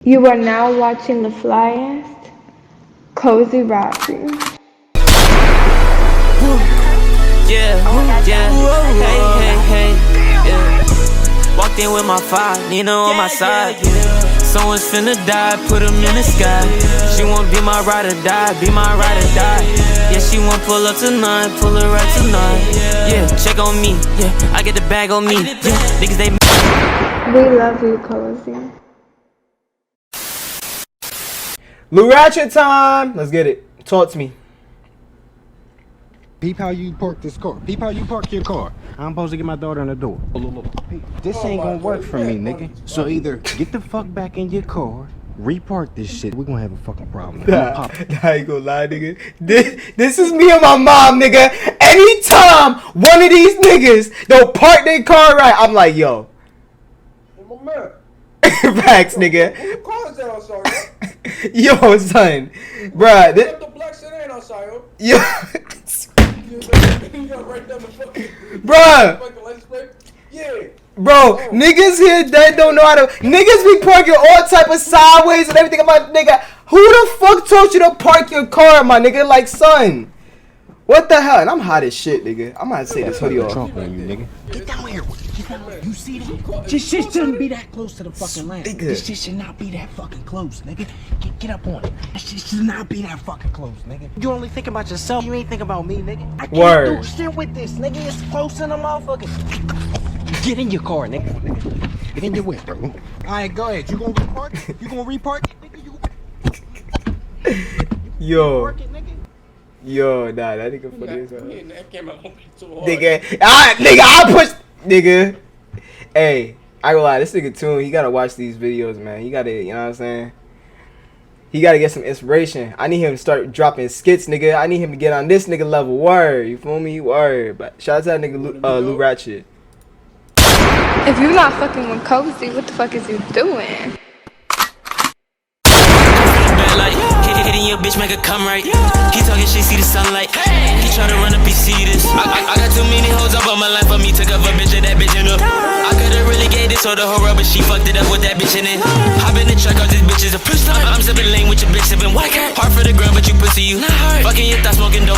You are now watching the flyest, cozy Ratchet. Hey, yeah. Walked in with my five, Nina on my side. Someone's finna die, put him in the sky. She won't be my ride or die, be my ride or die. Yeah, she won't pull up tonight, pull her right tonight. Yeah, check on me, yeah, I get the bag on me. Yeah, niggas they. We love you, cozy. Ratchet time! Let's get it. Talk to me. Peep how you park this car. Peep how you park your car. I'm supposed to get my daughter in the door. This ain't gonna work for me, nigga. So either get the fuck back in your car, repark this shit. We're gonna have a fucking problem. I ain't gonna lie, nigga. This is me and my mom, nigga. Anytime one of these niggas don't park their car right, I'm like, yo. Facts, nigga. Who cars that outside, right? Yo, son. Bruh. The black shit ain't outside, Yo. Bruh. Yeah. Bro, niggas here that don't know how to. Niggas be parking all type of sideways and everything. I'm like, nigga, who the fuck told you to park your car, my nigga? Like, son. What the hell? And I'm hot as shit, nigga. I'm gonna say this hoodie off. Trump on you, nigga. Get down here. Get down here. You see that? This shit shouldn't be that close to the fucking land. This shit should not be that fucking close, nigga. Get up on it. This shit should not be that fucking close, nigga. You only think about yourself. You ain't think about me, nigga. I can't do shit with this, nigga. It's close in the motherfucker. Get in your car, nigga. Get in your whip, bro. All right, go ahead. You gonna repark? You gonna repark it, nigga? Yo. Repark it, nigga? Yo, nah, that nigga funny as hell. Nigga, Nigga, I push. Nigga. Hey, I gonna lie, this nigga Toon, he gotta watch these videos, man. He gotta, you know what I'm saying? He gotta get some inspiration. I need him to start dropping skits, nigga. I need him to get on this nigga level. Word, you feel me? Word. But shout out to that nigga Ratchet. If you're not fucking with cozy, what the fuck is you doing? Like, hitting your bitch, make her come right. He talking shit, see the sunlight. He try to run up, he see this. I got too many hoes up on my life for me to cover bitch and that bitch in her. I could've really gave this to the whole world, but she fucked it up with that bitch in it. Hop in the truck, cause this bitch is a push. I'm sipping lean with your bitch sipping white. Hard for the ground, but you pussy, you not hard. Fucking your thoughts, smoking dope.